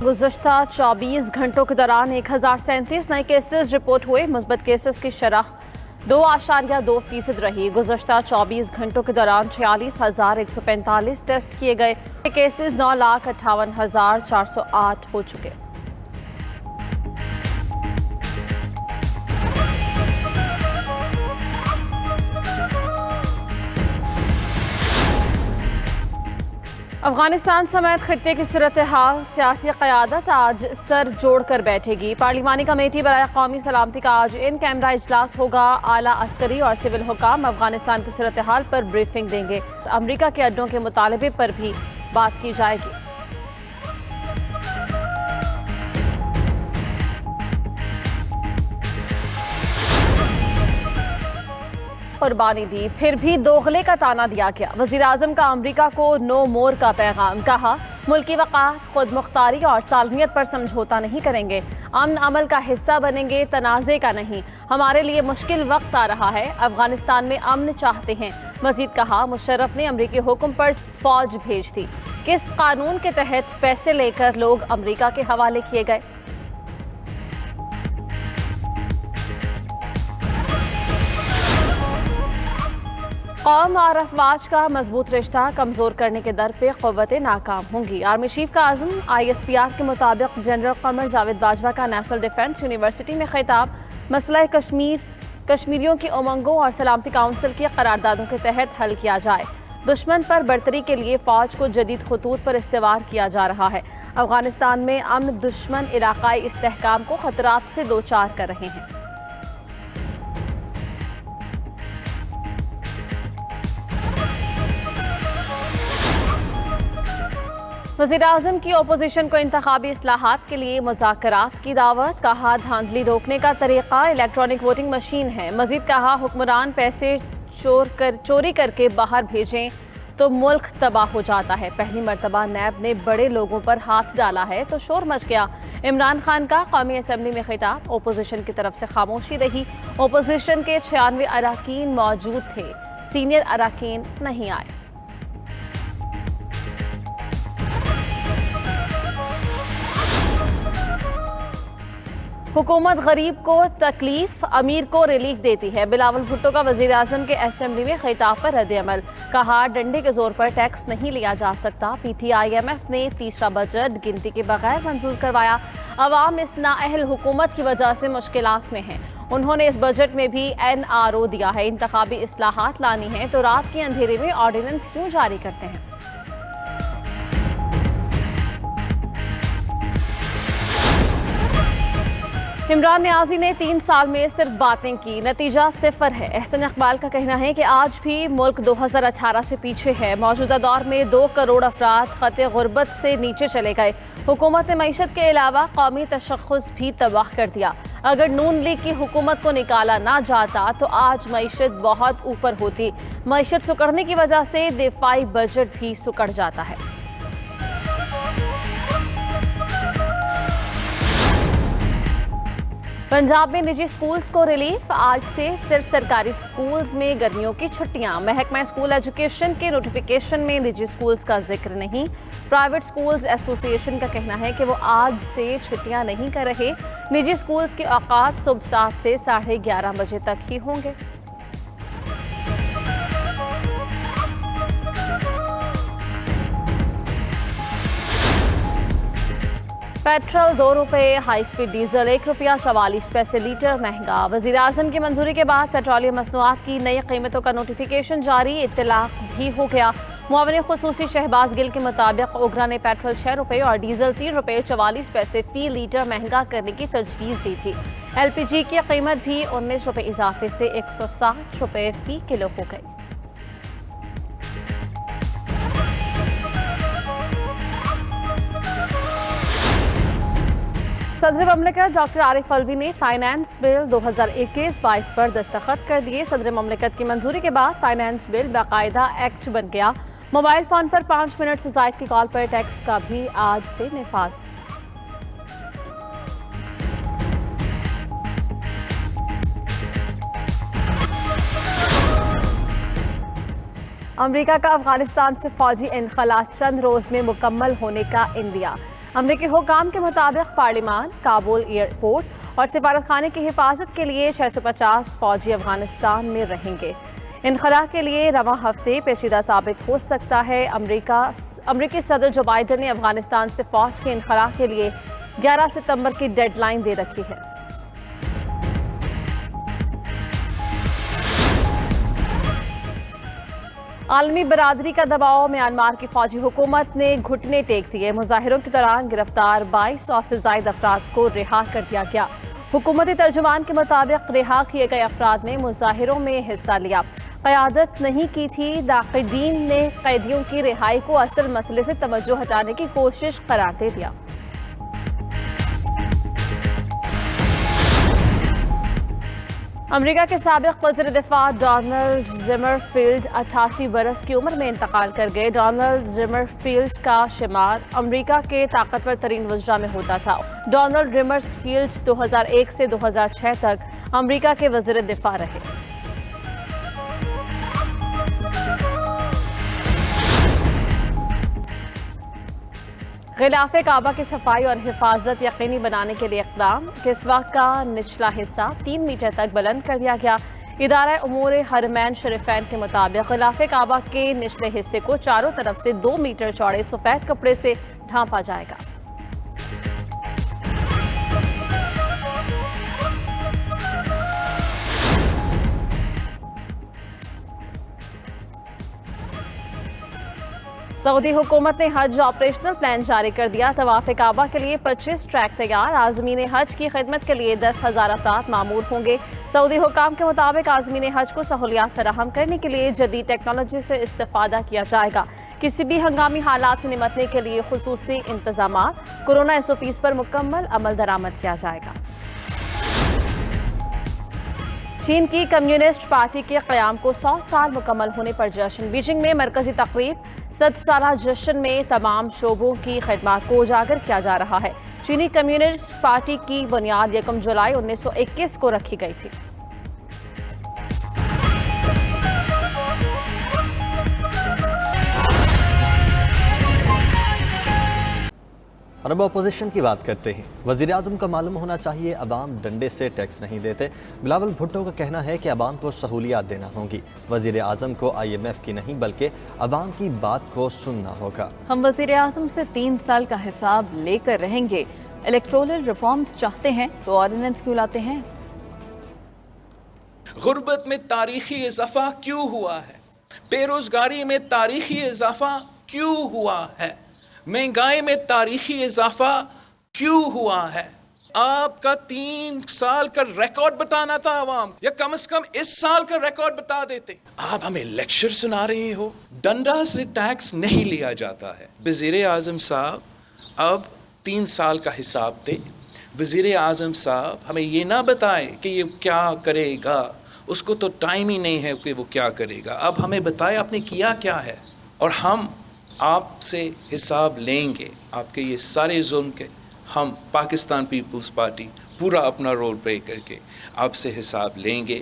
गुज़श्ता 24 घंटों के दौरान 1037 नए केसेस रिपोर्ट हुए। मुस्बत केसेस की शरह 2.2% रही। गुज़श्ता 24 घंटों के दौरान 46,145 टेस्ट किए गए। केसेस 9,58,408 हो चुके। अफगानिस्तान समेत खित्ते की सूरत हाल, सियासी क़यादत आज सर जोड़कर बैठेगी। पार्लिमानी कमेटी बराए कौमी सलामती का आज इन कैमरा इजलास होगा। आला अस्करी और सिविल हुकाम अफगानिस्तान की सूरत हाल पर ब्रीफिंग देंगे। अमरीका के अड्डों के मुतालबे पर भी बात की जाएगी। कुर्बानी दी, फिर भी दोगले का ताना दिया गया। वज़ीर आज़म का अमरीका को नो मोर का पैगाम। कहा, मुल्की वक़ार, खुद मुख्तारी और सालमियत पर समझौता नहीं करेंगे। अमन अमल का हिस्सा बनेंगे, तनाज़े का नहीं। हमारे लिए मुश्किल वक्त आ रहा है। अफगानिस्तान में अमन चाहते हैं। मज़ीद कहा, मुशर्रफ ने अमरीकी हुक्म पर फौज भेज दी। किस कानून के तहत पैसे लेकर लोग अमरीका के हवाले किए गए? कौम और अफवाज का मजबूत रिश्ता कमज़ोर करने के दर पे क़ुव्वतें नाकाम होंगी। आर्मी चीफ का आज़म। ISPR के मुताबिक जनरल कमर जावेद बाजवा का नेशनल डिफेंस यूनिवर्सिटी में खिताब। मसला कश्मीरियों की उमंगों और सलामती काउंसिल की करारदादों के तहत हल किया जाए। दुश्मन पर बरतरी के लिए फ़ौज को जदीद खतूत पर इस्तेवार किया जा रहा है। अफगानिस्तान में अमन दुश्मन इलाकाई इस्तेहकाम को खतरात से दो चार कर रहे हैं। वज़ीर आज़म की अपोजिशन को इंतखाबी इस्लाहात के लिए मुज़ाकरात की दावत। कहा, धांधली रोकने का तरीक़ा इलेक्ट्रॉनिक वोटिंग मशीन है। मज़ीद कहा, हुक्मरान पैसे चोरी करके बाहर भेजें तो मुल्क तबाह हो जाता है। पहली मरतबा नैब ने बड़े लोगों पर हाथ डाला है तो शोर मच गया। इमरान खान का कौमी असम्बली में खिताब। अपोजिशन की तरफ से खामोशी रही। अपोजिशन के 96 अरकान मौजूद थे, सीनियर अरकान नहीं आए। हुकूमत गरीब को तकलीफ, अमीर को रिलीफ देती है। बिलावल भुट्टो का वज़ीर आज़म के असेंबली में खिताब पर रद्द-ए-अमल। कहा, डंडे के जोर पर टैक्स नहीं लिया जा सकता। PTIMF ने तीसरा बजट गिनती के बगैर मंजूर करवाया। अवाम इस नाअहल हुकूमत की वजह से मुश्किलात में है। उन्होंने इस बजट में भी NRO दिया है। इंतखाबी इस्लाहात लानी है तो रात के अंधेरे में ऑर्डिनेंस क्यों जारी करते हैं? इमरान नियाज़ी ने 3 साल में सिर्फ बातें की, नतीजा 0 है। एहसन इकबाल का कहना है कि आज भी मुल्क 2018 से पीछे है। मौजूदा दौर में 2 करोड़ अफराद खते गुर्बत से नीचे चले गए। हुकूमत ने मईशत के अलावा कौमी तशख़्ख़ुस भी तबाह कर दिया। अगर नून लीग की हुकूमत को निकाला ना जाता तो आज मईशत बहुत ऊपर होती। मईशत सुकड़ने की वजह से दिफाई बजट भी सुकड़ जाता है। पंजाब में निजी स्कूल्स को रिलीफ। आज से सिर्फ सरकारी स्कूल्स में गर्मियों की छुट्टियां। महकमा स्कूल एजुकेशन के नोटिफिकेशन में निजी स्कूल्स का जिक्र नहीं। प्राइवेट स्कूल्स एसोसिएशन का कहना है कि वो आज से छुट्टियां नहीं कर रहे। निजी स्कूल्स के औकात सुबह 7 से 11:30 बजे तक ही होंगे। पेट्रोल 2 रुपये, हाई स्पीड डीजल 1 रुपया 44 पैसे लीटर महंगा। वज़ीर आज़म की मंजूरी के बाद पेट्रोलियम मसनूआत की नई कीमतों का नोटिफिकेशन जारी, इत्तलाक भी हो गया। मुआविन खुसूसी शहबाज गिल के मुताबिक ओगरा ने पेट्रोल 6 रुपये और डीजल 3 रुपये 44 पैसे फी लीटर महंगा करने की तजवीज़ दी थी। LPG की कीमत भी 19 रुपये इजाफे से 160 रुपये फी किलो हो गई। सदर ममलिकत डॉक्टर आरिफ अलवी ने फाइनेंस बिल 2021-22 पर दस्तखत कर दिए। सदर ममलिकत की मंजूरी के बाद फाइनेंस बिल बाकायदा एक्ट बन गया। मोबाइल फोन पर 5 मिनट से ज़ायद की कॉल पर टैक्स का भी आज से निफाज। अमेरिका का अफगानिस्तान से फौजी इनखला चंद रोज में मुकम्मल होने का इंदिया। अमरीकी हुक्काम के मुताबिक पार्लियामान, काबुल एयरपोर्ट और सिफारत खाने की हिफाजत के लिए 650 फौजी अफगानिस्तान में रहेंगे। इनखला के लिए रवां हफ्ते पेचीदा साबित हो सकता है। अमरीकी सदर जो बाइडन ने अफगानिस्तान से फौज के इनखला के लिए 11 सितंबर की डेडलाइन दे रखी है। आलमी बरादरी का दबाव, म्यांमार की फौजी हुकूमत ने घुटने टेक दिए। मुजाहिरों के दौरान गिरफ्तार 2200 से ज्यादा अफराद को रिहा कर दिया गया। हुकूमती तर्जुमान के मुताबिक रिहा किए गए अफराद ने मुजाहिरों में हिस्सा लिया, क़यादत नहीं की थी। नाक़िदीन ने कैदियों की रिहाई को असल मसले से तवज्जो हटाने की कोशिश करार दे दिया। अमेरिका के साबिक़ वज़ीर दिफ़ा डोनाल्ड ज़िमरफील्ड 88 बरस की उम्र में इंतकाल कर गए। डोनाल्ड ज़िमरफील्ड का शुमार अमेरिका के ताकतवर तरीन वज़रा में होता था। डोनाल्ड ज़िमरफील्ड 2001 से 2006 तक अमेरिका के वज़ीर दिफ़ा रहे। गिलाफ़े काबा की सफाई और हिफाजत यकीनी बनाने के लिए इक़दाम। किस्वा का निचला हिस्सा 3 मीटर तक बुलंद कर दिया गया। इदारा उमूर हरमैन शरीफैन के मुताबिक गिलाफ़े काबा के निचले हिस्से को चारों तरफ से 2 मीटर चौड़े सफ़ेद कपड़े से ढांपा जाएगा। सऊदी हुकूमत ने हज ऑपरेशनल प्लान जारी कर दिया। तवाफ़े काबा के लिए 25 ट्रैक तैयार। आज़मीन हज की खिदमत के लिए 10,000 अफराद मामूर होंगे। सऊदी हुकाम के मुताबिक आज़मीन हज को सहूलियात फराहम करने के लिए जदीद टेक्नोलॉजी से इस्तेफादा किया जाएगा। किसी भी हंगामी हालात से निपटने के लिए खुसूसी इंतजामात। कोरोना SOPs पर मुकम्मल अमल दरामद किया जाएगा। चीन की कम्युनिस्ट पार्टी के क़याम को 100 साल मुकम्मल होने पर जश्न। बीजिंग में मरकजी तकरीब 100 साला जश्न में तमाम शोबों की खिदमत को उजागर किया जा रहा है। चीनी कम्युनिस्ट पार्टी की बुनियाद 1 जुलाई 1921 को रखी गई थी। और अब अपोजिशन की बात करते हैं। वज़ीर आज़म को मालूम होना चाहिए अवाम डंडे से टैक्स नहीं देते। बिलावल भुट्टो का कहना है कि अवाम को सहूलियात देना होगी। वज़ीर आज़म को IMF की नहीं बल्कि अवाम की बात को सुनना होगा। हम वज़ीर आज़म से 3 साल का हिसाब लेकर रहेंगे। इलेक्टोरल रिफॉर्म्स चाहते हैं तो ऑर्डिनेंस क्यों लाते हैं? गुर्बत में तारीखी इजाफा क्यों हुआ है? बेरोजगारी में तारीखी इजाफा क्यों हुआ है? महंगाई में तारीखी इजाफा क्यों हुआ है? आपका 3 साल का रिकॉर्ड बताना था आवाम, या कम से कम इस साल का रिकॉर्ड बता देते। आप हमें लेक्चर सुना रहे हो। डंडा से टैक्स नहीं लिया जाता है। वज़ीर आज़म साहब अब 3 साल का हिसाब दे। वज़ीर आज़म साहब हमें ये ना बताए कि ये क्या करेगा, उसको तो टाइम ही नहीं है कि वो क्या करेगा। अब हमें बताए आपने किया क्या है, और हम आपसे हिसाब लेंगे। आपके ये सारे जुल्म के हम पाकिस्तान पीपल्स पार्टी पूरा अपना रोल प्ले करके आपसे हिसाब लेंगे।